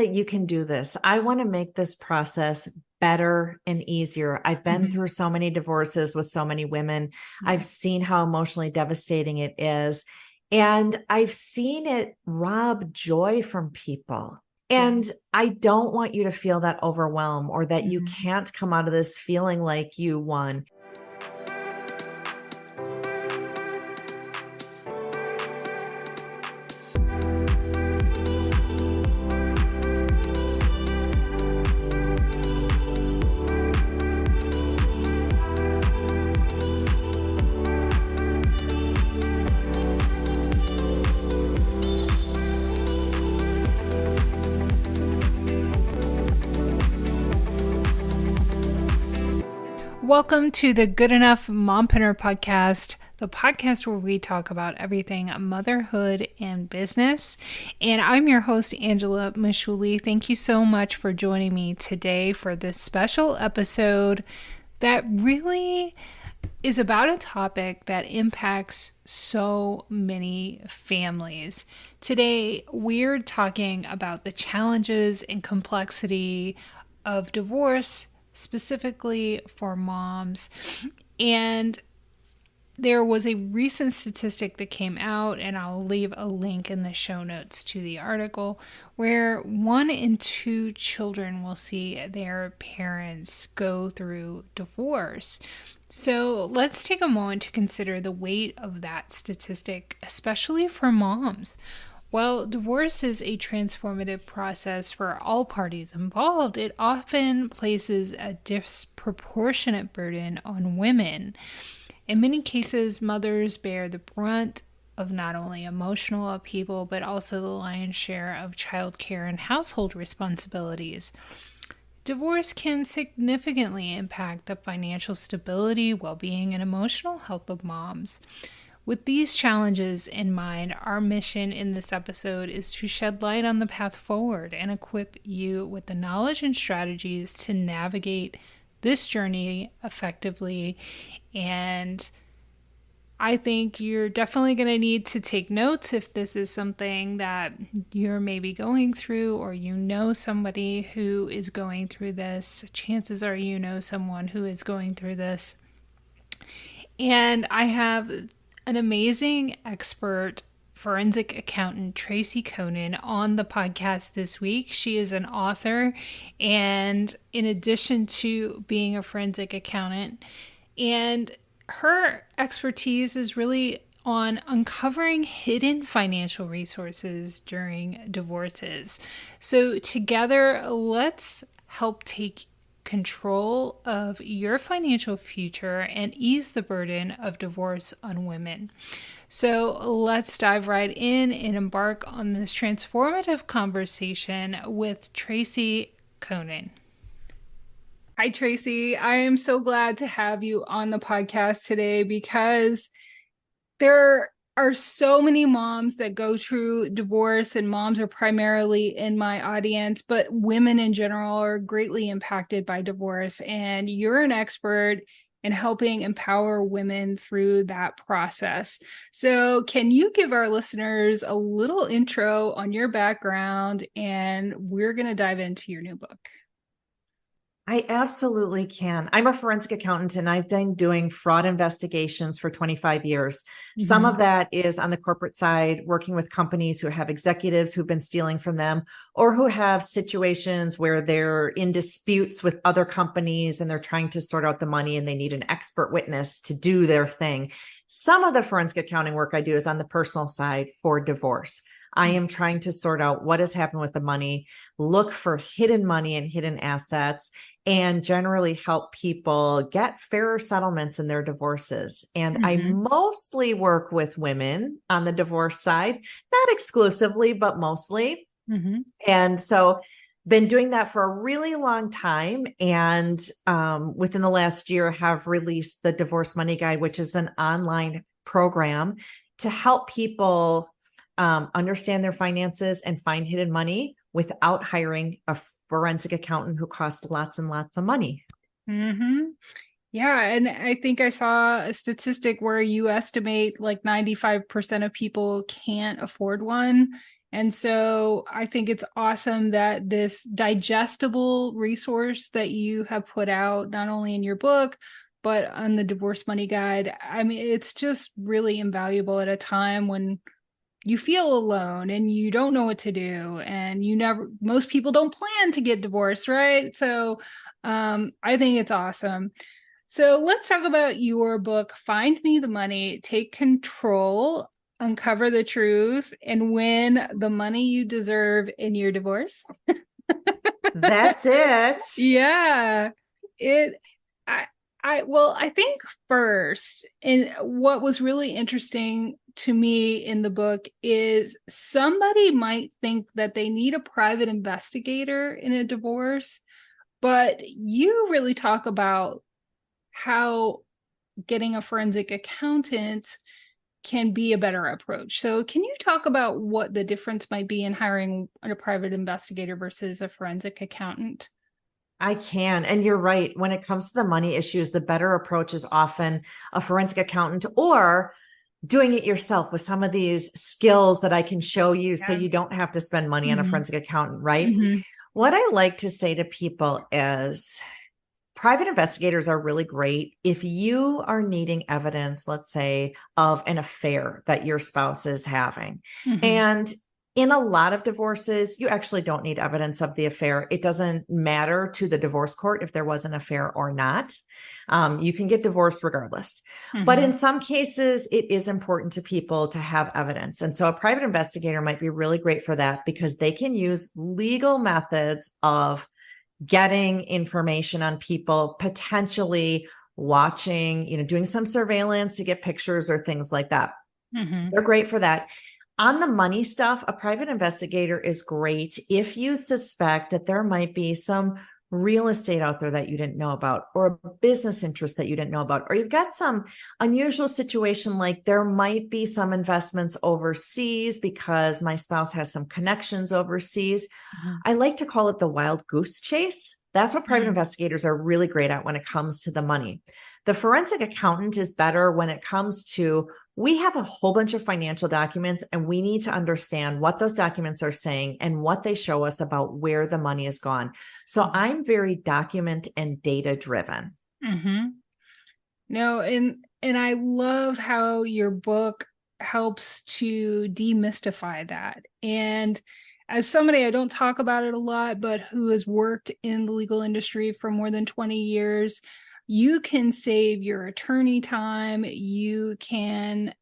that you can do this. I want to make this process better and easier. I've been through so many divorces with so many women. Yeah. I've seen how emotionally devastating it is. And I've seen it rob joy from people. Yeah. And I don't want you to feel that overwhelm or that you Mhm. can't come out of this feeling like you won. Welcome to the Good Enough Mompreneur podcast, the podcast where we talk about everything motherhood and business. And I'm your host, Angela Mashuli. Thank you so much for joining me today for this special episode that really is about a topic that impacts so many families. Today, we're talking about the challenges and complexity of divorce, specifically for moms. And there was a recent statistic that came out, and I'll leave a link in the show notes to the article, where 1 in 2 children will see their parents go through divorce. So let's take a moment to consider the weight of that statistic, especially for moms. While divorce is a transformative process for all parties involved, it often places a disproportionate burden on women. In many cases, mothers bear the brunt of not only emotional upheaval, but also the lion's share of childcare and household responsibilities. Divorce can significantly impact the financial stability, well-being, and emotional health of moms. With these challenges in mind, our mission in this episode is to shed light on the path forward and equip you with the knowledge and strategies to navigate this journey effectively. And I think you're definitely going to need to take notes if this is something that you're maybe going through, or you know somebody who is going through this. Chances are you know someone who is going through this. And I have an amazing expert forensic accountant, Tracy Conan, on the podcast this week. She is an author, and in addition to being a forensic accountant, and her expertise is really on uncovering hidden financial resources during divorces. So together, let's help take control of your financial future and ease the burden of divorce on women. So let's dive right in and embark on this transformative conversation with Tracy Conan. Hi, Tracy. I am so glad to have you on the podcast today because there are so many moms that go through divorce, and moms are primarily in my audience, but women in general are greatly impacted by divorce. And you're an expert in helping empower women through that process. So can you give our listeners a little intro on your background, and we're going to dive into your new book. I absolutely can. I'm a forensic accountant and I've been doing fraud investigations for 25 years. Some of that is on the corporate side, working with companies who have executives who've been stealing from them, or who have situations where they're in disputes with other companies and they're trying to sort out the money and they need an expert witness to do their thing. Some of the forensic accounting work I do is on the personal side for divorce. I am trying to sort out what has happened with the money, look for hidden money and hidden assets, and generally help people get fairer settlements in their divorces. And I mostly work with women on the divorce side, not exclusively, but mostly. And so been doing that for a really long time. And within the last year have released the Divorce Money Guide, which is an online program to help people understand their finances and find hidden money without hiring a forensic accountant who costs lots and lots of money. Yeah, and I think I saw a statistic where you estimate like 95% of people can't afford one. And so I think it's awesome that this digestible resource that you have put out, not only in your book, but on the Divorce Money Guide. I mean, it's just really invaluable at a time when you feel alone and you don't know what to do. And most people don't plan to get divorced, right? So I think it's awesome. So let's talk about your book, Find Me the Money, Take Control, Uncover the Truth, and Win the Money You Deserve in Your Divorce. That's it. Yeah. It I think first, and what was really interesting to me in the book is somebody might think that they need a private investigator in a divorce, but you really talk about how getting a forensic accountant can be a better approach. So can you talk about what the difference might be in hiring a private investigator versus a forensic accountant? I can. And you're right. When it comes to the money issues, the better approach is often a forensic accountant or doing it yourself with some of these skills that I can show you so you don't have to spend money on a forensic accountant, right? What I like to say to people is private investigators are really great if you are needing evidence, let's say, of an affair that your spouse is having. And in a lot of divorces, you actually don't need evidence of the affair. It doesn't matter to the divorce court if there was an affair or not. You can get divorced regardless. But in some cases, it is important to people to have evidence. And so a private investigator might be really great for that because they can use legal methods of getting information on people, potentially watching, doing some surveillance to get pictures or things like that. They're great for that. On the money stuff, a private investigator is great if you suspect that there might be some real estate out there that you didn't know about, or a business interest that you didn't know about, or you've got some unusual situation like there might be some investments overseas because my spouse has some connections overseas. I like to call it the wild goose chase. That's what private investigators are really great at when it comes to the money. The forensic accountant is better when it comes to, we have a whole bunch of financial documents and we need to understand what those documents are saying and what they show us about where the money has gone. So I'm very document and data driven. No, and I love how your book helps to demystify that. And as somebody, I don't talk about it a lot, but who has worked in the legal industry for more than 20 years, you can save your attorney time. You can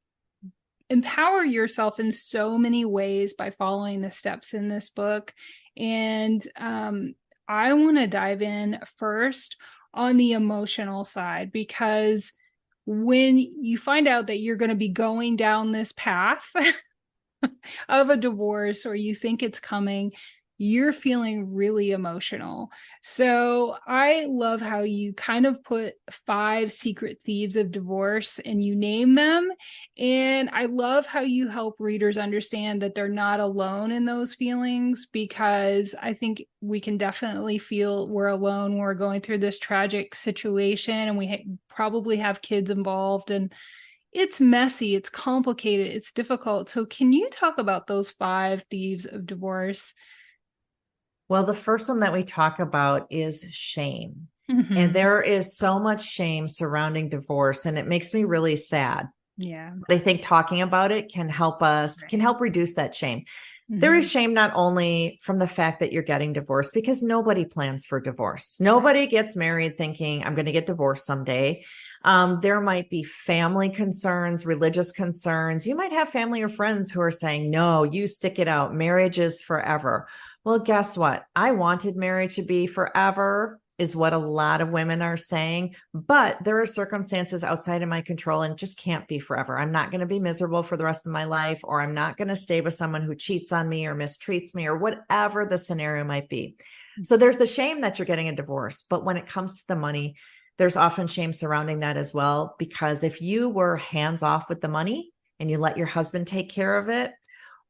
empower yourself in so many ways by following the steps in this book. And I want to dive in first on the emotional side, because when you find out that you're going to be going down this path of a divorce, or you think it's coming, you're feeling really emotional. So I love how you kind of put 5 secret thieves of divorce and you name them. And I love how you help readers understand that they're not alone in those feelings, because I think we can definitely feel we're alone when we're going through this tragic situation and we probably have kids involved, and it's messy, it's complicated, it's difficult. So can you talk about those 5 thieves of divorce? Well, the first one that we talk about is shame. And there is so much shame surrounding divorce, and it makes me really sad. Yeah. But I think talking about it can help reduce that shame. There is shame not only from the fact that you're getting divorced, because nobody plans for divorce. Nobody gets married thinking, I'm going to get divorced someday. There might be family concerns, religious concerns. You might have family or friends who are saying, no, you stick it out. Marriage is forever. Well, guess what? I wanted marriage to be forever, is what a lot of women are saying. But there are circumstances outside of my control and just can't be forever. I'm not going to be miserable for the rest of my life, or I'm not going to stay with someone who cheats on me or mistreats me, or whatever the scenario might be. So there's the shame that you're getting a divorce. But when it comes to the money, there's often shame surrounding that as well, because if you were hands off with the money and you let your husband take care of it,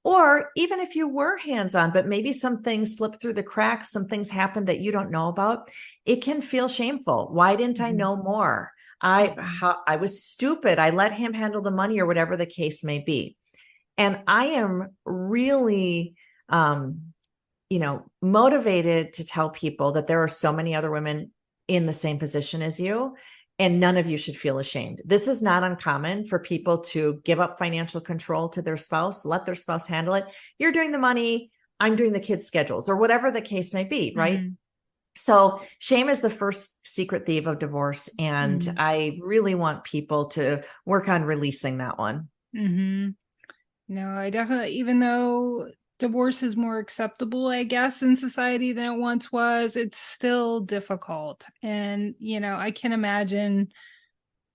or even if you were hands-on, but maybe some things slipped through the cracks, some things happened that you don't know about, it can feel shameful. Why didn't I know more? I was stupid. I let him handle the money, or whatever the case may be. And I am really, motivated to tell people that there are so many other women in the same position as you, and none of you should feel ashamed. This is not uncommon for people to give up financial control to their spouse, let their spouse handle it. You're doing the money, I'm doing the kids' schedules, or whatever the case may be, right? Mm-hmm. So shame is the first secret thief of divorce. And Mm-hmm. I really want people to work on releasing that one. Mm-hmm. No, I definitely, even though divorce is more acceptable, I guess, in society than it once was, it's still difficult. And, I can imagine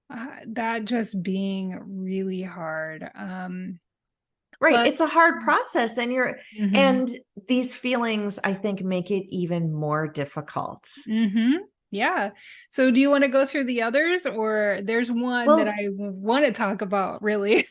that just being really hard. Right. But It's a hard process, and mm-hmm. and these feelings, I think, make it even more difficult. Mm-hmm. Yeah. So do you want to go through the others, or there's one that Well, I want to talk about really?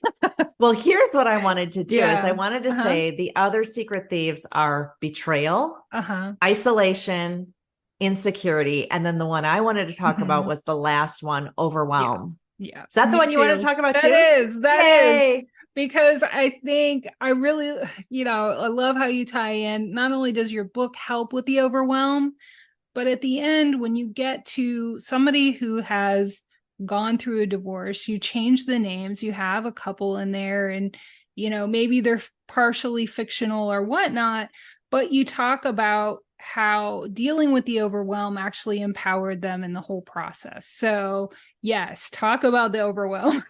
well, here's what I wanted to do is Yeah. I wanted to Uh-huh. say the other secret thieves are betrayal, Uh-huh. isolation, insecurity, and then the one I wanted to talk about Mm-hmm. was the last one, Yeah. overwhelm. Yeah. Is that the Me one you wanted to too. talk about That too? is, that is. Yay. Because I think I really, I love how you tie in. Not only does your book help with the overwhelm, but at the end, when you get to somebody who has gone through a divorce, you change the names, you have a couple in there, and, maybe they're partially fictional or whatnot, but you talk about how dealing with the overwhelm actually empowered them in the whole process. So, yes, talk about the overwhelm.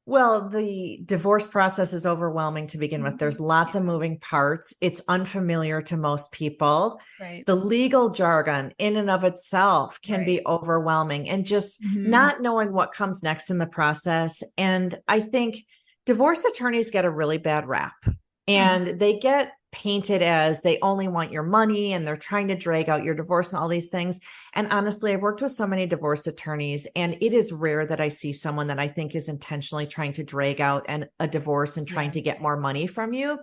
Well, the divorce process is overwhelming to begin with. There's lots of Yeah, moving parts. It's unfamiliar to most people. right, The legal jargon in and of itself can right. be overwhelming, and just Mm-hmm. not knowing what comes next in the process. And I think divorce attorneys get a really bad rap, and Mm-hmm. they get painted as they only want your money and they're trying to drag out your divorce and all these things. And honestly, I've worked with so many divorce attorneys, and it is rare that I see someone that I think is intentionally trying to drag out a divorce and trying Yeah. to get more money from you. I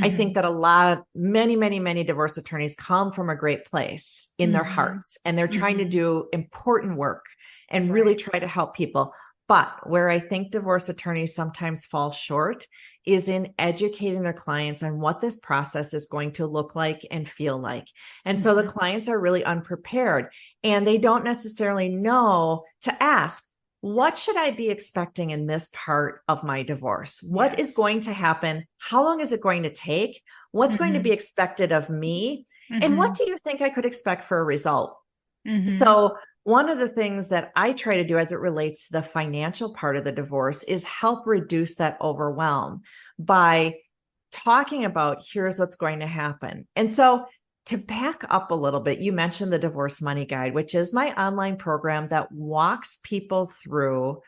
Mm-hmm. think that a lot of many divorce attorneys come from a great place in their Mm-hmm. hearts, and they're trying to Mm-hmm. do important work and really Right. try to help people. But where I think divorce attorneys sometimes fall short is in educating their clients on what this process is going to look like and feel like. And so the Mm-hmm. clients are really unprepared, and they don't necessarily know to ask, what should I be expecting in this part of my divorce? What is Yes. going to happen? How long is it going to take? What's going to Mm-hmm. be expected of me? And Mm-hmm. what do you think I could expect for a result? Mm-hmm. So, one of the things that I try to do as it relates to the financial part of the divorce is help reduce that overwhelm by talking about here's what's going to happen. And so, to back up a little bit, you mentioned the Divorce Money Guide, which is my online program that walks people through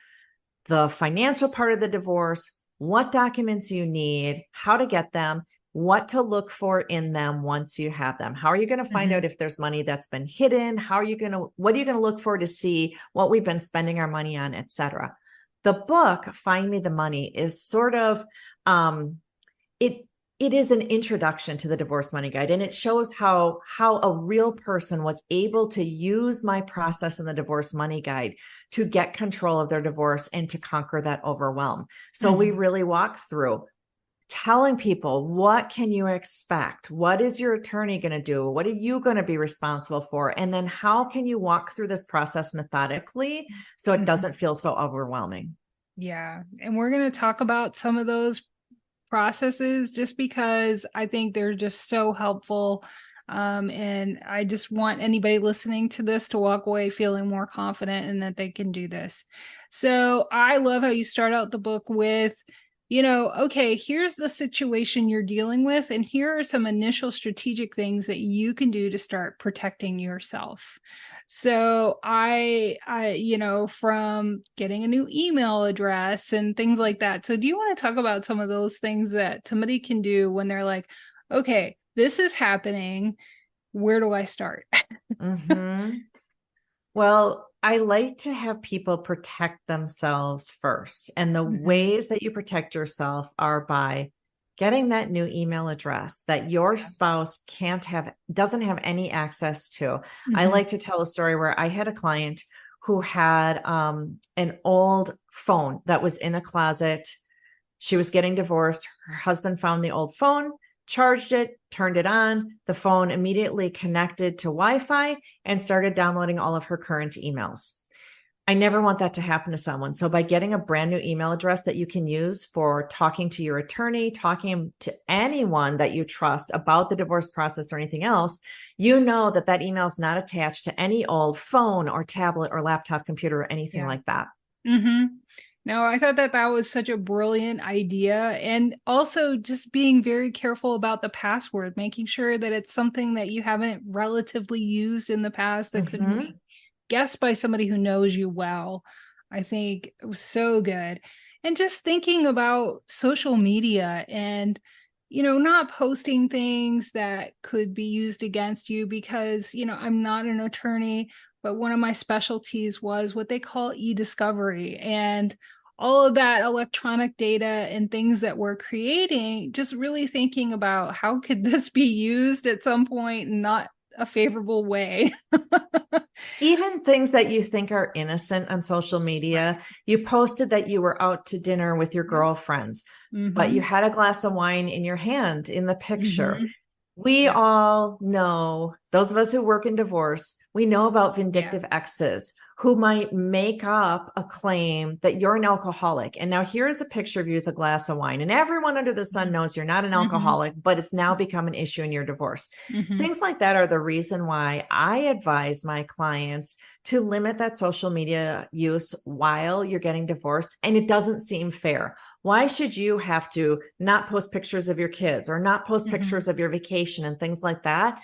the financial part of the divorce, what documents you need, how to get them, what to look for in them once you have them. How are you going to find Mm-hmm. out if there's money that's been hidden? What are you going to look for to see what we've been spending our money on, etc. The book, Find Me the Money, is sort of it it is an introduction to the Divorce Money Guide, and it shows how a real person was able to use my process in the Divorce Money Guide to get control of their divorce and to conquer that overwhelm. So we Mm-hmm. really walk through telling people, what can you expect? What is your attorney going to do? What are you going to be responsible for? And then how can you walk through this process methodically so it Mm-hmm. doesn't feel so overwhelming? Yeah. And we're going to talk about some of those processes just because I think they're just so helpful. And I just want anybody listening to this to walk away feeling more confident and that they can do this. So I love how you start out the book with, okay, here's the situation you're dealing with, and here are some initial strategic things that you can do to start protecting yourself. So from getting a new email address and things like that. So do you want to talk about some of those things that somebody can do when they're like, okay, this is happening. Where do I start? Mm-hmm. Well, I like to have people protect themselves first. And the Mm-hmm. ways that you protect yourself are by getting that new email address that your Yeah. spouse doesn't have any access to. I Mm-hmm. like to tell a story where I had a client who had an old phone that was in a closet. She was getting divorced. Her husband found the old phone, charged it, turned it on. The phone immediately connected to Wi-Fi and started downloading all of her current emails. I never want that to happen to someone. So by getting a brand new email address that you can use for talking to your attorney, talking to anyone that you trust about the divorce process or anything else, you know that that email is not attached to any old phone or tablet or laptop computer or anything like that. Mm-hmm. No, I thought that was such a brilliant idea. And also just being very careful about the password, making sure that it's something that you haven't relatively used in the past that could be guessed by somebody who knows you well. I think it was so good. And just thinking about social media and, not posting things that could be used against you because, I'm not an attorney, but one of my specialties was what they call e-discovery, and all of that electronic data and things that we're creating, just really thinking about how could this be used at some point in not a favorable way. Even things that you think are innocent on social media. You posted that you were out to dinner with your girlfriends, but you had a glass of wine in your hand in the picture. We all know, those of us who work in divorce, we know about vindictive exes who might make up a claim that you're an alcoholic. And now here's a picture of you with a glass of wine. And everyone under the sun knows you're not an alcoholic, but it's now become an issue in your divorce. Things like that are the reason why I advise my clients to limit that social media use while you're getting divorced. And it doesn't seem fair. Why should you have to not post pictures of your kids or not post pictures of your vacation and things like that?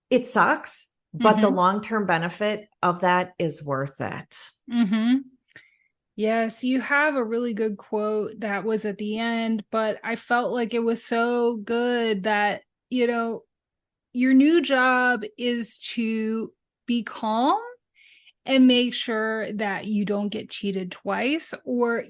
It sucks, but the long-term benefit of that is worth it. Yes, you have a really good quote that was at the end, but I felt like it was so good that, your new job is to be calm and make sure that you don't get cheated twice, or,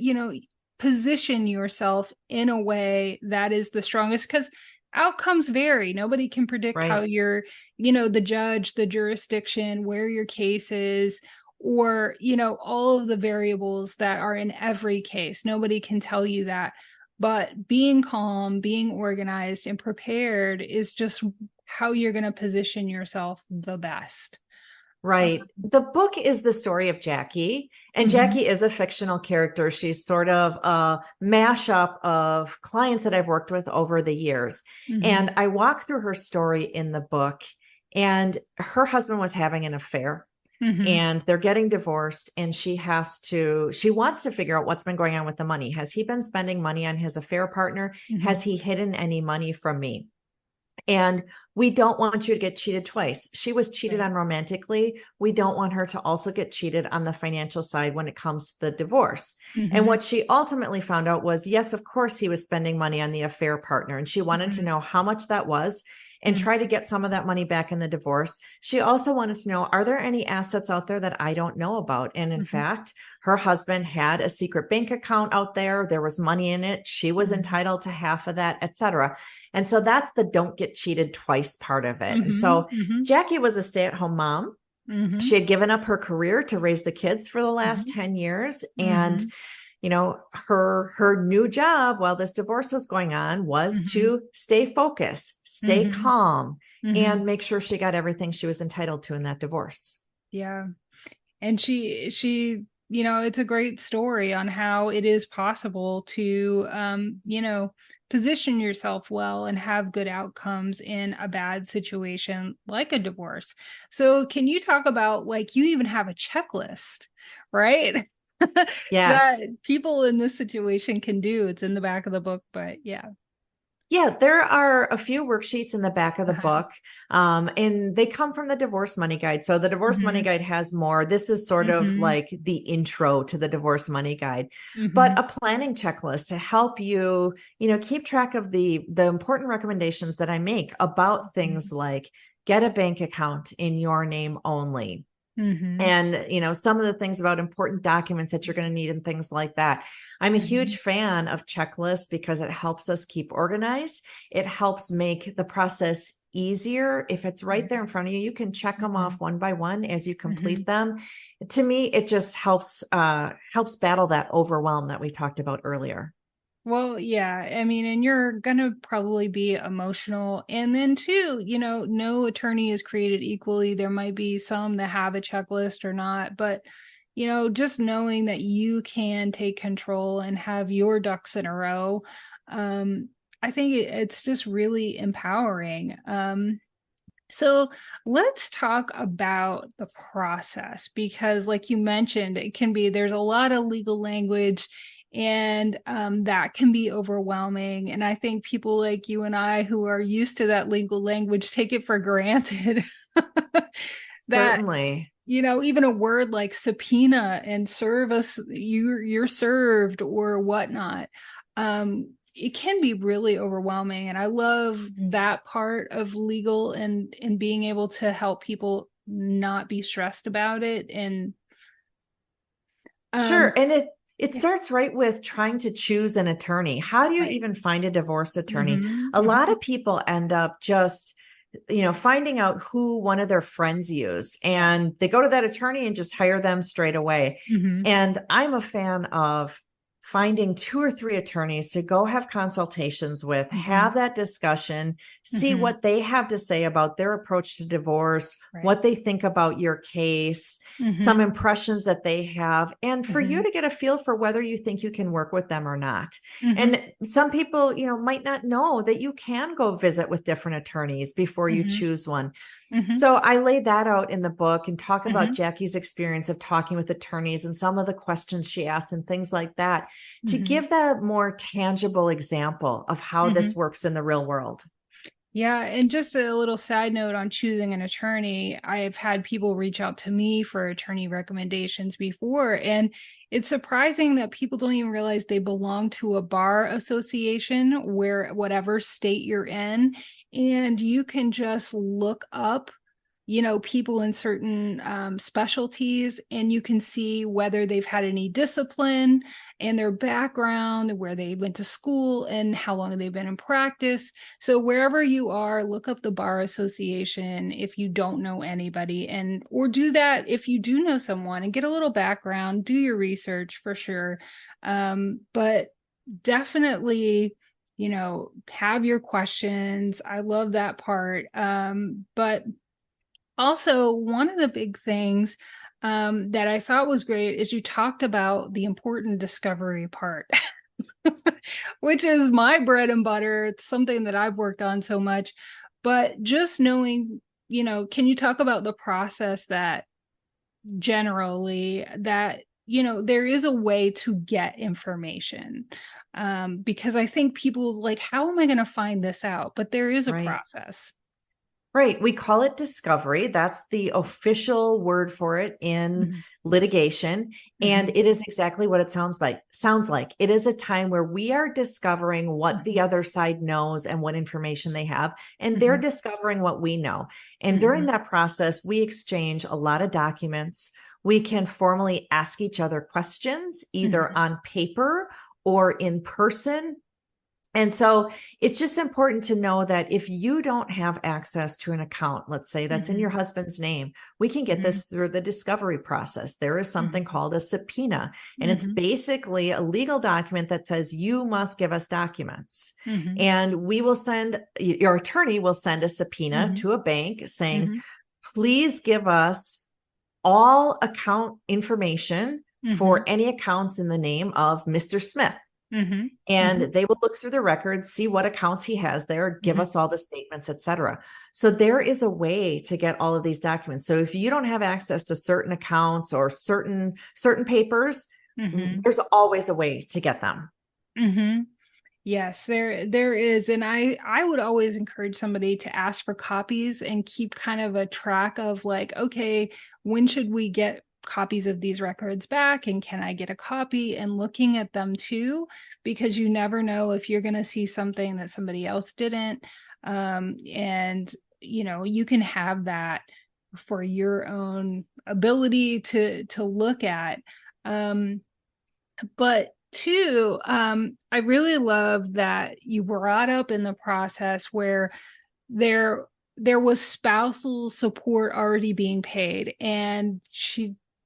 position yourself in a way that is the strongest, because outcomes vary. Nobody can predict how you're, the judge, the jurisdiction, where your case is, or, all of the variables that are in every case. Nobody can tell you that. But being calm, being organized and prepared is just how you're going to position yourself the best. Right. The book is the story of Jackie, and Jackie is a fictional character. She's sort of a mashup of clients that I've worked with over the years. And I walk through her story in the book, and her husband was having an affair and they're getting divorced, and she wants to figure out what's been going on with the money. Has he been spending money on his affair partner? Has he hidden any money from me? And we don't want you to get cheated twice. She was cheated on romantically. We don't want her to also get cheated on the financial side when it comes to the divorce. And what she ultimately found out was, yes, of course, he was spending money on the affair partner. And she wanted to know how much that was and try to get some of that money back in the divorce. She also wanted to know, are there any assets out there that I don't know about? And in fact, her husband had a secret bank account out there. There was money in it. She was entitled to half of that, etc. And so that's the don't get cheated twice part of it. And so Jackie was a stay-at-home mom. She had given up her career to raise the kids for the last 10 years. And her new job while this divorce was going on was to stay focused, stay calm, and make sure she got everything she was entitled to in that divorce. Yeah. And she, it's a great story on how it is possible to, position yourself well and have good outcomes in a bad situation like a divorce. So can you talk about, like, you even have a checklist, right? Yes. That people in this situation can do. It's in the back of the book, but yeah. Yeah, there are a few worksheets in the back of the book, and they come from the Divorce Money Guide. So the Divorce Money Guide has more. This is sort of like the intro to the Divorce Money Guide, but a planning checklist to help you, keep track of the important recommendations that I make about things like get a bank account in your name only. And, some of the things about important documents that you're going to need and things like that. I'm a huge fan of checklists because it helps us keep organized. It helps make the process easier. If it's right there in front of you, you can check them off one by one as you complete them. To me, it just helps battle that overwhelm that we talked about earlier. Well, yeah. I mean, and you're going to probably be emotional. And then, too, no attorney is created equally. There might be some that have a checklist or not. But, just knowing that you can take control and have your ducks in a row, I think it's just really empowering. So let's talk about the process because, like you mentioned, there's a lot of legal language and that can be overwhelming. And I think people like you and I who are used to that legal language take it for granted that, Certainly. even a word like subpoena and serve us, you're served or whatnot. It can be really overwhelming. And I love that part of legal and being able to help people not be stressed about it. And Sure. And it yeah, starts right with trying to choose an attorney. How do you right. even find a divorce attorney? Mm-hmm, A lot mm-hmm, of people end up just, finding out who one of their friends used, yeah. and they go to that attorney and just hire them straight away. Mm-hmm, And I'm a fan of finding 2 or 3 attorneys to go have consultations with, mm-hmm, have that discussion, see mm-hmm, what they have to say about their approach to divorce, right. what they think about your case, some Mm-hmm, impressions that they have, and for mm-hmm, you to get a feel for whether you think you can work with them or not. mm-hmm, And some people, might not know that you can go visit with different attorneys before you mm-hmm, choose one. mm-hmm, So I lay that out in the book and talk about mm-hmm, Jackie's experience of talking with attorneys and some of the questions she asked and things like that to mm-hmm, give that more tangible example of how mm-hmm. this works in the real world. Yeah, and just a little side note on choosing an attorney. I've had people reach out to me for attorney recommendations before, and it's surprising that people don't even realize they belong to a bar association where whatever state you're in, and you can just look up people in certain specialties, and you can see whether they've had any discipline and their background, where they went to school, and how long they've been in practice. So wherever you are, look up the bar association if you don't know anybody, or do that if you do know someone and get a little background, do your research for sure. But definitely, have your questions. I love that part. But also, one of the big things that I thought was great is you talked about the important discovery part, which is my bread and butter. It's something that I've worked on so much. But just knowing, can you talk about the process that generally that, there is a way to get information? Because I think people like, how am I going to find this out? But there is a Right. process. Right. We call it discovery. That's the official word for it in Mm-hmm. litigation. And Mm-hmm. it is exactly what it sounds like. It is a time where we are discovering what the Mm-hmm. other side knows and what information they have, and they're Mm-hmm. discovering what we know. And Mm-hmm. during that process, we exchange a lot of documents. We can formally ask each other questions, either Mm-hmm. on paper or in person. And so it's just important to know that if you don't have access to an account, let's say that's in Mm-hmm. your husband's name, we can get Mm-hmm. this through the discovery process. There is something Mm-hmm. called a subpoena, and it's Mm-hmm. basically a legal document that says you must give us documents. Mm-hmm. And your attorney will send a subpoena Mm-hmm. to a bank saying, Mm-hmm. please give us all account information Mm-hmm. for any accounts in the name of Mr. Smith. Mm-hmm. And they will look through the records, see what accounts he has there, give Mm-hmm. us all the statements, etc. So there is a way to get all of these documents. So if you don't have access to certain accounts or certain papers, Mm-hmm. there's always a way to get them. Mm-hmm. Yes, there is. And I would always encourage somebody to ask for copies and keep kind of a track of like, okay, when should we get copies of these records back, and can I get a copy, and looking at them too, because you never know if you're going to see something that somebody else didn't. And you can have that for your own ability to look at. But two, I really love that you brought up in the process where there there was spousal support already being paid, and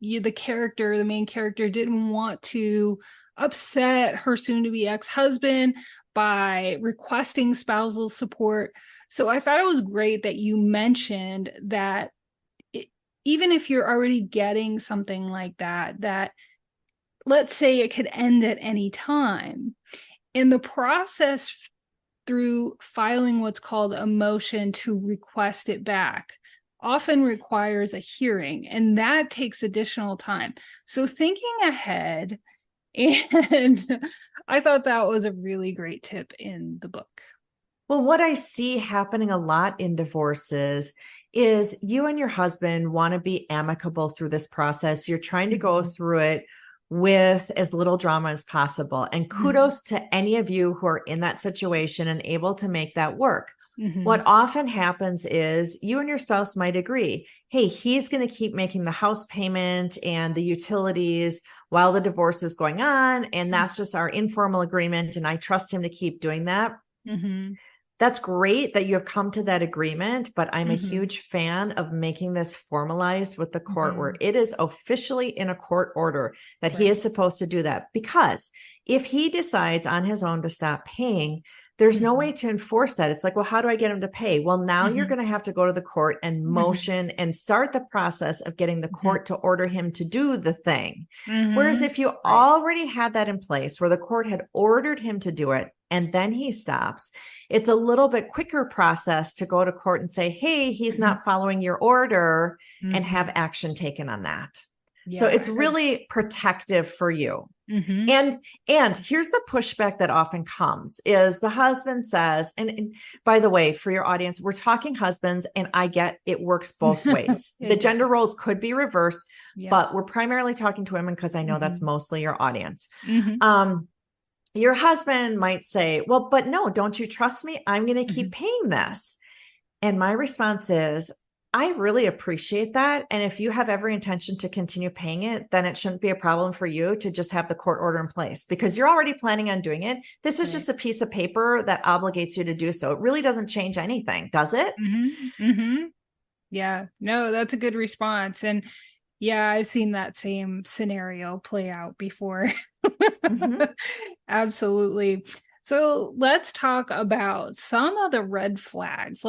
the main character didn't want to upset her soon to be ex-husband by requesting spousal support. So I thought it was great that you mentioned that even if you're already getting something like that, that let's say it could end at any time, in the process through filing what's called a motion to request it back often requires a hearing, and that takes additional time. So thinking ahead, and I thought that was a really great tip in the book. Well, what I see happening a lot in divorces is you and your husband want to be amicable through this process. You're trying to go through it with as little drama as possible. And kudos to any of you who are in that situation and able to make that work. What often happens is you and your spouse might agree, hey, he's going to keep making the house payment and the utilities while the divorce is going on. And that's just our informal agreement. And I trust him to keep doing that. That's great that you have come to that agreement, but I'm a huge fan of making this formalized with the court where it is officially in a court order that he is supposed to do that. Because if he decides on his own to stop paying, there's no way to enforce that. It's like, well, how do I get him to pay? Well, now you're going to have to go to the court and motion and start the process of getting the court to order him to do the thing. Whereas if you already had that in place where the court had ordered him to do it and then he stops, it's a little bit quicker process to go to court and say, hey, he's not following your order and have action taken on that. So it's really protective for you. And here's the pushback that often comes is the husband says, and by the way, for your audience, we're talking husbands, and I get it works both ways. The gender roles could be reversed, but we're primarily talking to women because I know that's mostly your audience. Your husband might say, well, but no, don't you trust me? I'm going to keep paying this. And my response is, I really appreciate that. And if you have every intention to continue paying it, then it shouldn't be a problem for you to just have the court order in place because you're already planning on doing it. This is just a piece of paper that obligates you to do so. It really doesn't change anything, does it? Yeah, no, that's a good response. And yeah, I've seen that same scenario play out before. Absolutely. So let's talk about some of the red flags.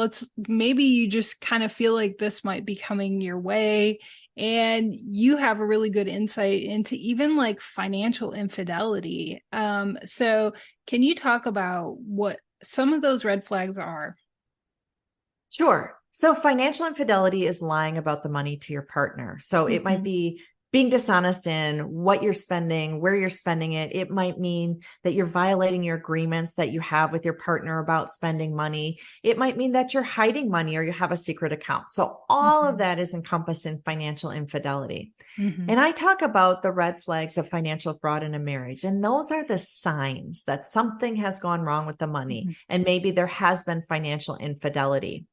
Maybe you just kind of feel like this might be coming your way and you have a really good insight into even like financial infidelity. So can you talk about what some of those red flags are? Sure. So financial infidelity is lying about the money to your partner. So it might be being dishonest in what you're spending, where you're spending it. It might mean that you're violating your agreements that you have with your partner about spending money. It might mean that you're hiding money or you have a secret account. So all of that is encompassed in financial infidelity. And I talk about the red flags of financial fraud in a marriage. And those are the signs that something has gone wrong with the money. And maybe there has been financial infidelity.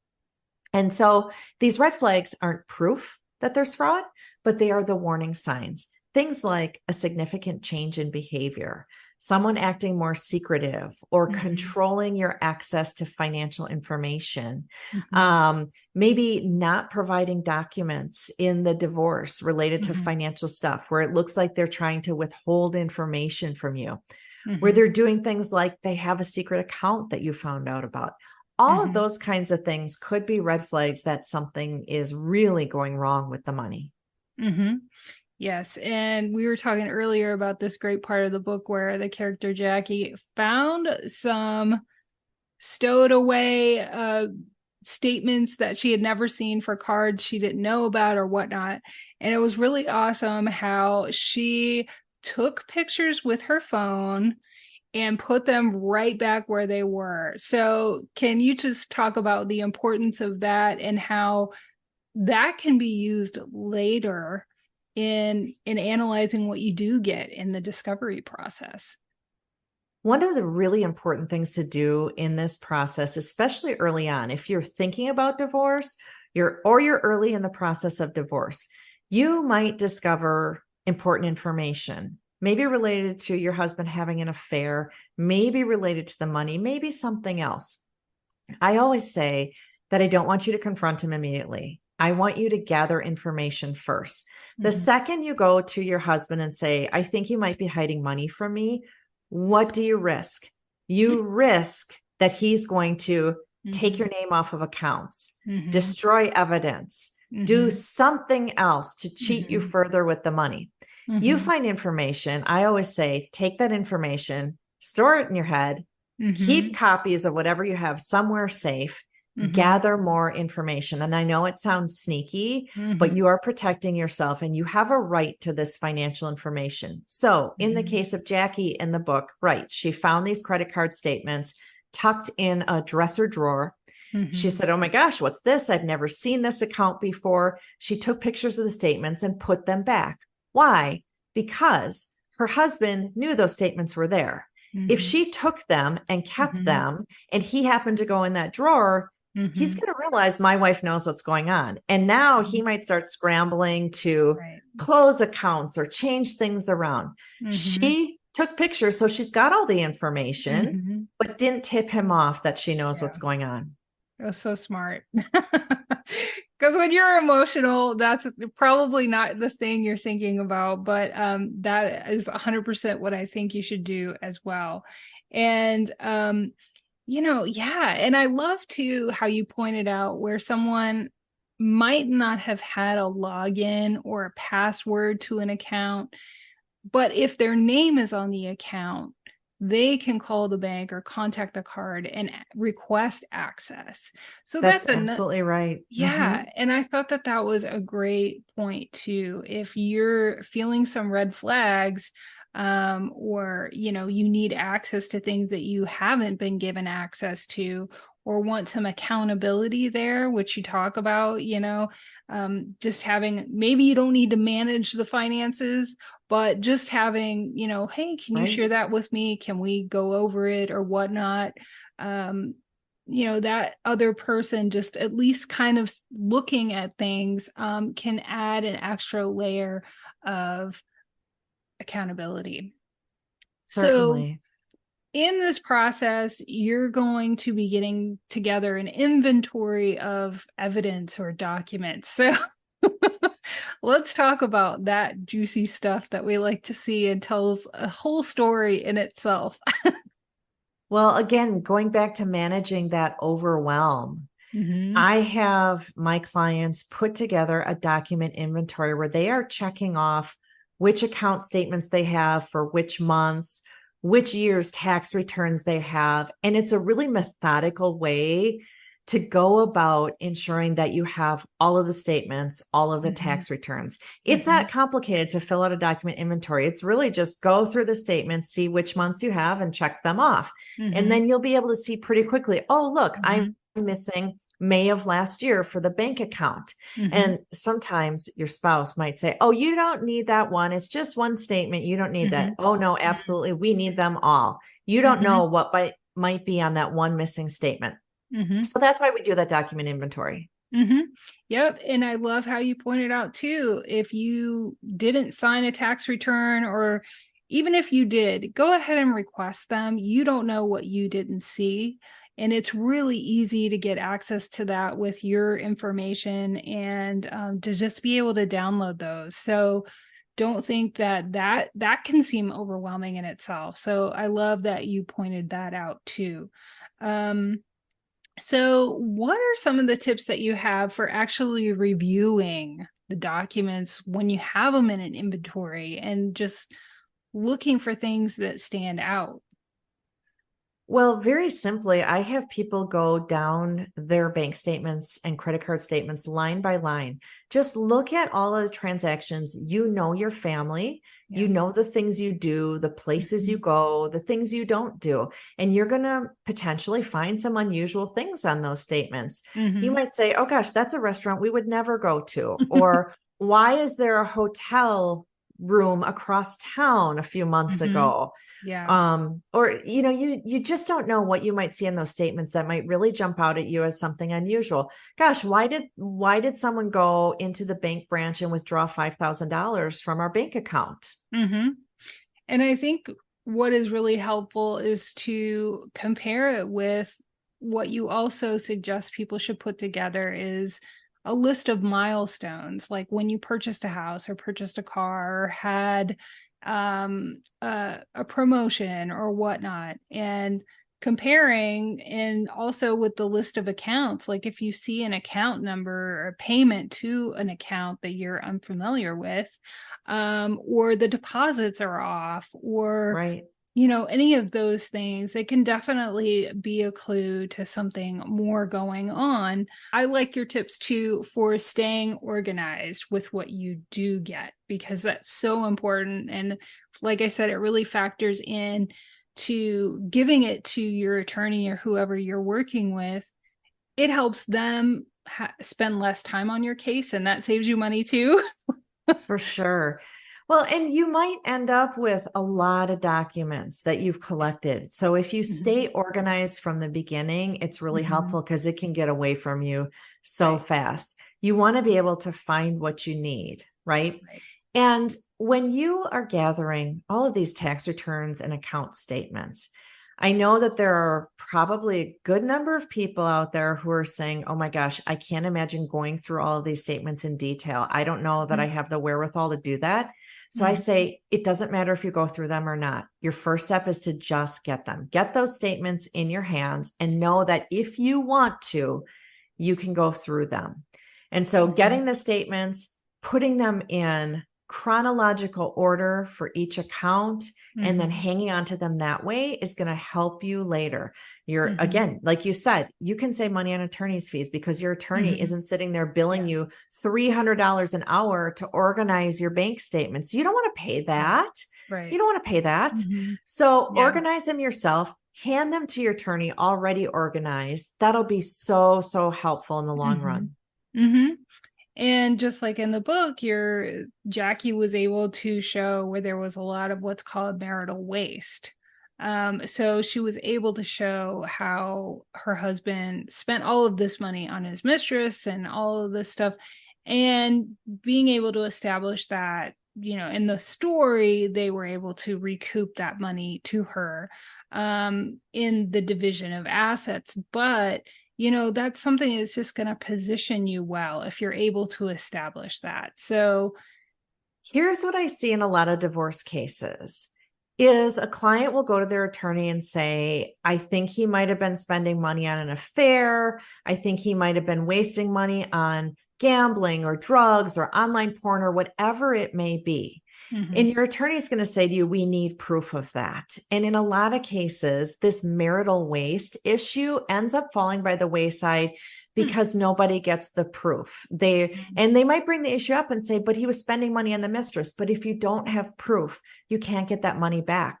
And so these red flags aren't proof that there's fraud, but they are the warning signs. Things like a significant change in behavior, someone acting more secretive or controlling your access to financial information, maybe not providing documents in the divorce related to financial stuff, where it looks like they're trying to withhold information from you, where they're doing things like they have a secret account that you found out about. All of those kinds of things could be red flags that something is really going wrong with the money. Yes. And we were talking earlier about this great part of the book where the character Jackie found some stowed away statements that she had never seen for cards she didn't know about or whatnot. And it was really awesome how she took pictures with her phone and put them right back where they were. So can you just talk about the importance of that and how that can be used later in analyzing what you do get in the discovery process? One of the really important things to do in this process, especially early on, if you're thinking about divorce, you're early in the process of divorce, you might discover important information, maybe related to your husband having an affair, maybe related to the money, maybe something else. I always say that I don't want you to confront him immediately. I want you to gather information first. The Mhm. second you go to your husband and say, I think you might be hiding money from me, what do you risk? You risk that he's going to take Mhm. your name off of accounts, Mhm. destroy evidence, do Mhm. something else to cheat you Mhm. further with the money. You Mhm. find information. I always say, take that information, store it in your head, keep Mhm. copies of whatever you have somewhere safe, Mhm. gather more information. And I know it sounds sneaky, but Mhm. you are protecting yourself and you have a right to this financial information. So, in the Mhm. case of Jackie in the book, right, she found these credit card statements tucked in a dresser drawer. She Mhm. said, oh my gosh, what's this? I've never seen this account before. She took pictures of the statements and put them back. Why? Because her husband knew those statements were there. If Mhm. she took them and kept Mhm. them and he happened to go in that drawer, he's Mhm. going to realize my wife knows what's going on. And now he Mhm. might start scrambling to Right. close accounts or change things around. Mhm. She took pictures, so she's got all the information, Mhm. but didn't tip him off that she knows Yeah. what's going on. That's so smart. Because when you're emotional, that's probably not the thing you're thinking about, but that is 100% what I think you should do as well. And yeah, and I love too how you pointed out where someone might not have had a login or a password to an account, but if their name is on the account, they can call the bank or contact the card and request access. So That's that's a absolutely right. yeah, and I thought that that was a great point too. If you're feeling some red flags, or you need access to things that you haven't been given access to, or want some accountability there, which you talk about, just having maybe you don't need to manage the finances, but just having, hey, can you Right. share that with me? Can we go over it or whatnot? Um, that other person just at least kind of looking at things can add an extra layer of accountability. So Certainly. in this process, you're going to be getting together an inventory of evidence or documents. So let's talk about that juicy stuff that we like to see and tells a whole story in itself. Well, again, going back to managing that overwhelm, Hmm. I have my clients put together a document inventory where they are checking off which account statements they have for which months, which year's tax returns they have. And it's a really methodical way to go about ensuring that you have all of the statements, all of the Hmm. tax returns. It's Hmm. not complicated to fill out a document inventory. It's really just go through the statements, see which months you have, and check them off. And Hmm. then you'll be able to see pretty quickly, oh, look, I'm Hmm. missing May of last year for the bank account. Hmm. And sometimes your spouse might say, oh, you don't need that one. It's just one statement. You don't need that. Hmm. Oh, no, absolutely. We need them all. You don't Hmm. know what might be on that one missing statement. Hmm. So that's why we do that document inventory. Hmm. Yep. And I love how you pointed out too, if you didn't sign a tax return, or even if you did, go ahead and request them. You don't know what you didn't see. And it's really easy to get access to that with your information and to just be able to download those. So don't think that can seem overwhelming in itself. So I love that you pointed that out too. Um, so, what are some of the tips that you have for actually reviewing the documents when you have them in an inventory and just looking for things that stand out? Well, very simply, I have people go down their bank statements and credit card statements line by line. Just look at all of the transactions. You know your family, you Yeah. know the things you do, the places you Mhm. go, the things you don't do, and you're going to potentially find some unusual things on those statements. You Mhm. might say, oh gosh, that's a restaurant we would never go to. Or why is there a hotel room across town a few months Mhm. ago? Yeah. Or you just don't know what you might see in those statements that might really jump out at you as something unusual. Gosh, why did someone go into the bank branch and withdraw $5,000 from our bank account? Mhm. And I think what is really helpful is to compare it with what you also suggest people should put together is a list of milestones, like when you purchased a house or purchased a car or had a promotion or whatnot, and comparing. And also with the list of accounts, like if you see an account number or a payment to an account that you're unfamiliar with, or the deposits are off, or Right. any of those things, it can definitely be a clue to something more going on. I like your tips too for staying organized with what you do get, because that's so important. And like I said, it really factors in to giving it to your attorney or whoever you're working with. It helps them spend less time on your case, and that saves you money too. For sure. Well, and you might end up with a lot of documents that you've collected. So if you stay organized from the beginning, it's really helpful because it can get away from you so fast. You want to be able to find what you need, right? And when you are gathering all of these tax returns and account statements, I know that there are probably a good number of people out there who are saying, oh my gosh, I can't imagine going through all of these statements in detail. I don't know that I have the wherewithal to do that. So I say, it doesn't matter if you go through them or not. Your first step is to just get them, get those statements in your hands, and know that if you want to, you can go through them. And so getting the statements, putting them in chronological order for each account, and then hanging on to them that way is going to help you later. You're again, like you said, you can save money on attorney's fees because your attorney isn't sitting there billing you $300 an hour to organize your bank statements. You don't want to pay that. Right. You don't want to pay that. So organize them yourself, hand them to your attorney already organized. That'll be so, so helpful in the long run. And just like in the book, Jackie was able to show where there was a lot of what's called marital waste. So she was able to show how her husband spent all of this money on his mistress and all of this stuff, and being able to establish that, in the story, they were able to recoup that money to her in the division of assets. But that's something that's just going to position you well if you're able to establish that. So here's what I see in a lot of divorce cases is a client will go to their attorney and say, I think he might have been spending money on an affair. I think he might have been wasting money on gambling or drugs or online porn or whatever it may be. And your attorney is going to say to you, we need proof of that. And in a lot of cases, this marital waste issue ends up falling by the wayside because nobody gets the proof. They might bring the issue up and say, but he was spending money on the mistress. But if you don't have proof, you can't get that money back.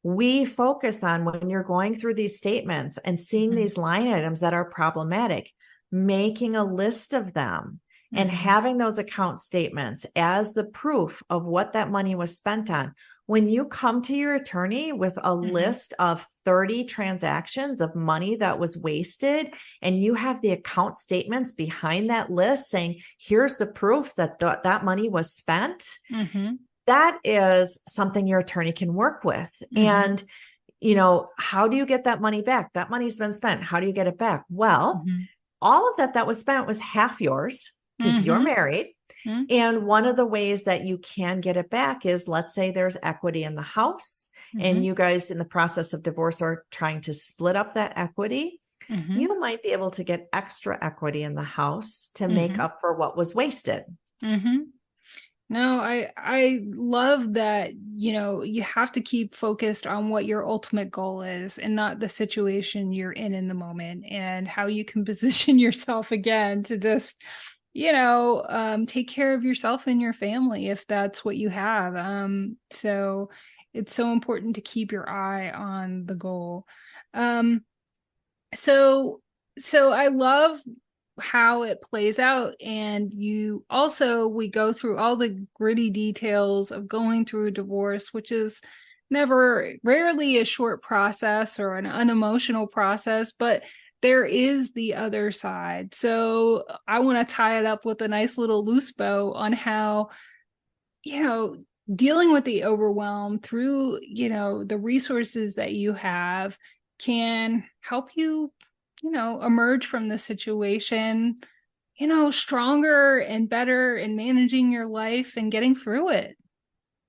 We focus on, when you're going through these statements and seeing these line items that are problematic, making a list of them and having those account statements as the proof of what that money was spent on. When you come to your attorney with a list of 30 transactions of money that was wasted, and you have the account statements behind that list saying, here's the proof that that money was spent, that is something your attorney can work with. And, how do you get that money back? That money's been spent. How do you get it back? Well, all of that was spent was half yours, because you're married. And one of the ways that you can get it back is, let's say there's equity in the house and you guys in the process of divorce are trying to split up that equity. You might be able to get extra equity in the house to make up for what was wasted. No, I love that, you have to keep focused on what your ultimate goal is and not the situation you're in the moment, and how you can position yourself again to just take care of yourself and your family if that's what you have. So it's so important to keep your eye on the goal. So I love how it plays out. And we go through all the gritty details of going through a divorce, which is rarely a short process or an unemotional process, but there is the other side. So I want to tie it up with a nice little loose bow on how, dealing with the overwhelm through, the resources that you have can help you, emerge from the situation stronger and better in managing your life and getting through it.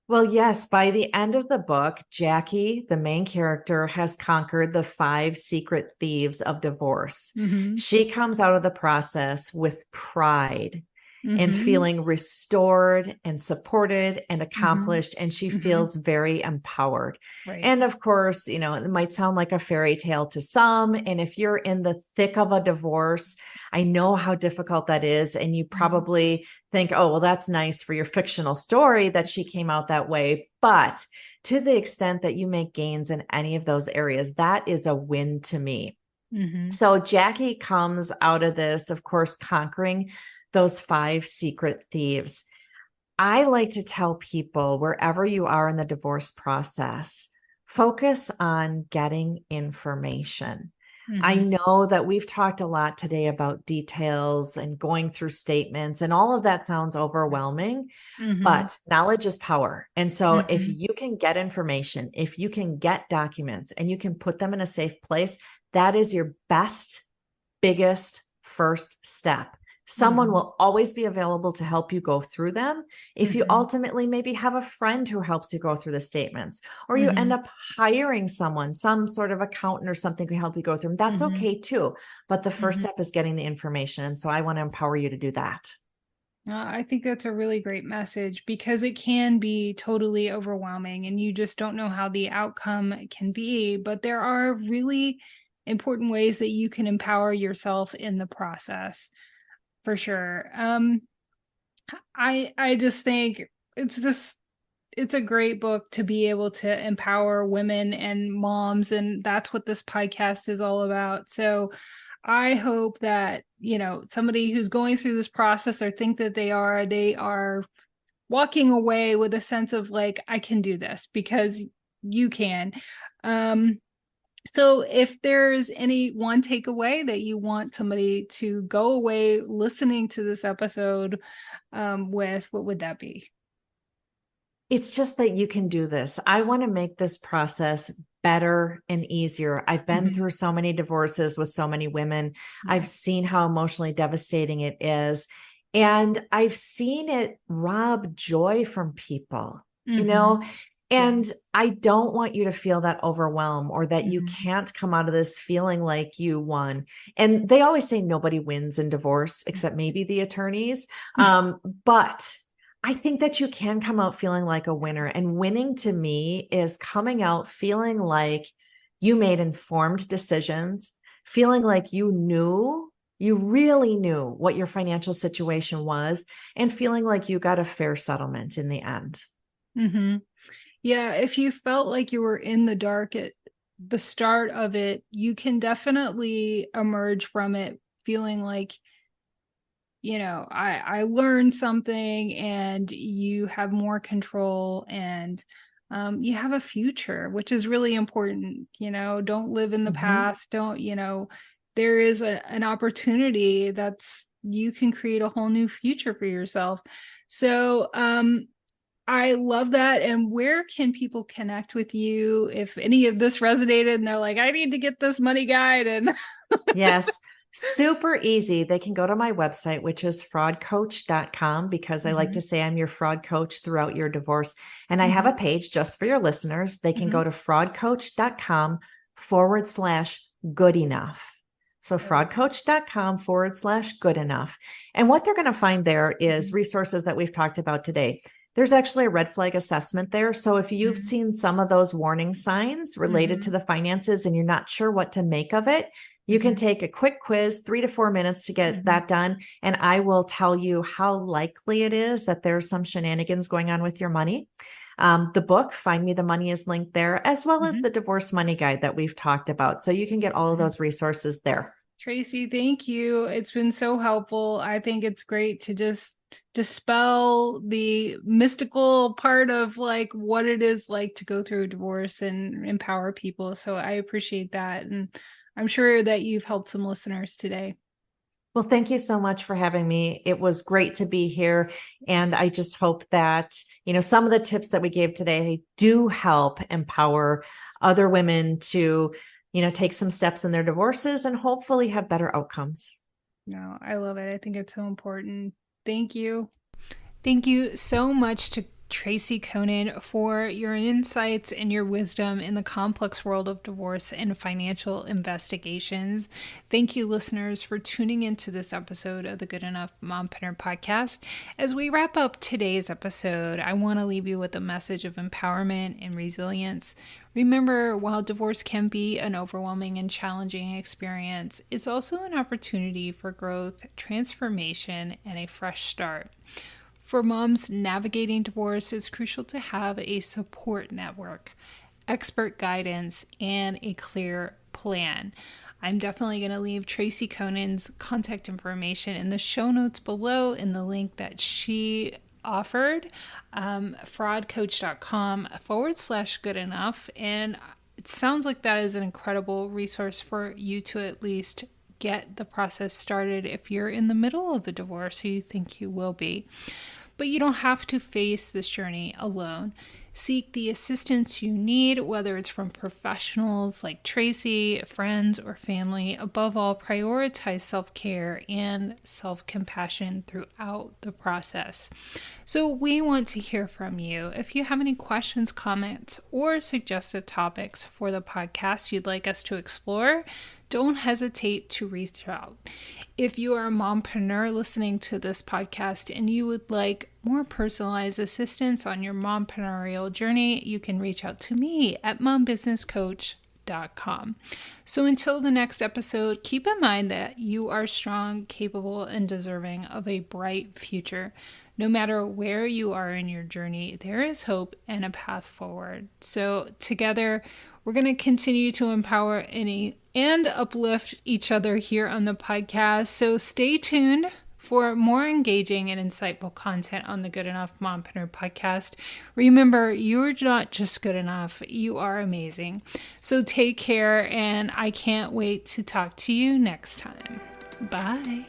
Well, yes, by the end of the book, Jackie, the main character, has conquered the 5 secret thieves of divorce. Mm-hmm. She comes out of the process with pride and Mm-hmm. feeling restored and supported and Mm-hmm. accomplished. And she Mm-hmm. feels very empowered. Right. And of course, it might sound like a fairy tale to some. And if you're in the thick of a divorce, I know how difficult that is. And you Mhm. probably think, oh, well, that's nice for your fictional story that she came out that way. But to the extent that you make gains in any of those areas, that is a win to me. Mm-hmm. So Jackie comes out of this, of course, conquering those 5 secret thieves. I like to tell people wherever you are in the divorce process, focus on getting information. I Mm-hmm. know that we've talked a lot today about details and going through statements, and all of that sounds overwhelming, Mm-hmm. but knowledge is power. And so if Mm-hmm. you can get information, if you can get documents and you can put them in a safe place, that is your best, biggest first step. Someone Mm-hmm. will always be available to help you go through them. If you Mm-hmm. ultimately maybe have a friend who helps you go through the statements, or you Mm-hmm. end up hiring someone, some sort of accountant or something who help you go through them, that's Mm-hmm. okay too. But the first Mm-hmm. step is getting the information. And so I want to empower you to do that. I think that's a really great message because it can be totally overwhelming and you just don't know how the outcome can be. But there are really important ways that you can empower yourself in the process for sure. I just think it's just it's a great book to be able to empower women and moms, and that's what this podcast is all about. So I hope that, somebody who's going through this process or think that they are walking away with a sense of like, I can do this because you can. Um, so if there's any one takeaway that you want somebody to go away listening to this episode with, what would that be? It's just that you can do this. I want to make this process better and easier. I've been Mm-hmm. through so many divorces with so many women. Yeah. I've seen how emotionally devastating it is. And I've seen it rob joy from people, you Mm-hmm. know? Yeah. And I don't want you to feel that overwhelm or that you Mm-hmm. can't come out of this feeling like you won. And they always say nobody wins in divorce except maybe the attorneys. But I think that you can come out feeling like a winner. And winning to me is coming out feeling like you made informed decisions, feeling like you really knew what your financial situation was, and feeling like you got a fair settlement in the end. Mm-hmm. Yeah, if you felt like you were in the dark at the start of it, you can definitely emerge from it feeling like, I learned something and you have more control and you have a future, which is really important. Don't live in the Mhm. past. Don't, there is an opportunity that's you can create a whole new future for yourself. So, I love that. And where can people connect with you if any of this resonated and they're like, I need to get this money guide? And Yes, super easy. They can go to my website, which is fraudcoach.com, because I like Mhm. to say I'm your fraud coach throughout your divorce. And I have Mhm. a page just for your listeners. They can go Mhm. to fraudcoach.com/good enough. So fraudcoach.com/good enough. And what they're going to find there is Mhm. resources that we've talked about today. There's actually a red flag assessment there. So if you've Mhm. seen some of those warning signs related to Mhm. the finances and you're not sure what to make of it, you can Mhm. take a quick quiz, 3 to 4 minutes to get Mhm. that done. And I will tell you how likely it is that there's some shenanigans going on with your money. The book, Find Me the Money, is linked there, as well as Mhm. the divorce money guide that we've talked about. So you can get all of Mhm. those resources there. Tracy, thank you. It's been so helpful. I think it's great to just dispel the mystical part of like what it is like to go through a divorce and empower people. So I appreciate that. And I'm sure that you've helped some listeners today. Well, thank you so much for having me. It was great to be here. And I just hope that, some of the tips that we gave today do help empower other women to, take some steps in their divorces and hopefully have better outcomes. No, I love it. I think it's so important. Thank you. Thank you so much to Tracy Conan for your insights and your wisdom in the complex world of divorce and financial investigations. Thank you, listeners, for tuning into this episode of the Good Enough Mompreneur podcast. As we wrap up today's episode, I want to leave you with a message of empowerment and resilience. Remember, while divorce can be an overwhelming and challenging experience, it's also an opportunity for growth, transformation, and a fresh start. For moms navigating divorce, it's crucial to have a support network, expert guidance, and a clear plan. I'm definitely going to leave Tracy Conan's contact information in the show notes below in the link that she offered, fraudcoach.com/good enough. And it sounds like that is an incredible resource for you to at least get the process started if you're in the middle of a divorce or you think you will be. But you don't have to face this journey alone. Seek the assistance you need, whether it's from professionals like Tracy, friends, or family. Above all, prioritize self-care and self-compassion throughout the process. So we want to hear from you. If you have any questions, comments, or suggested topics for the podcast you'd like us to explore, don't hesitate to reach out. If you are a mompreneur listening to this podcast and you would like more personalized assistance on your mompreneurial journey, you can reach out to me at mombusinesscoach.com. So until the next episode, keep in mind that you are strong, capable, and deserving of a bright future. No matter where you are in your journey, there is hope and a path forward. So together, we're going to continue to empower and uplift each other here on the podcast. So stay tuned for more engaging and insightful content on the Good Enough Mompreneur podcast. Remember, you're not just good enough, you are amazing. So take care, and I can't wait to talk to you next time. Bye.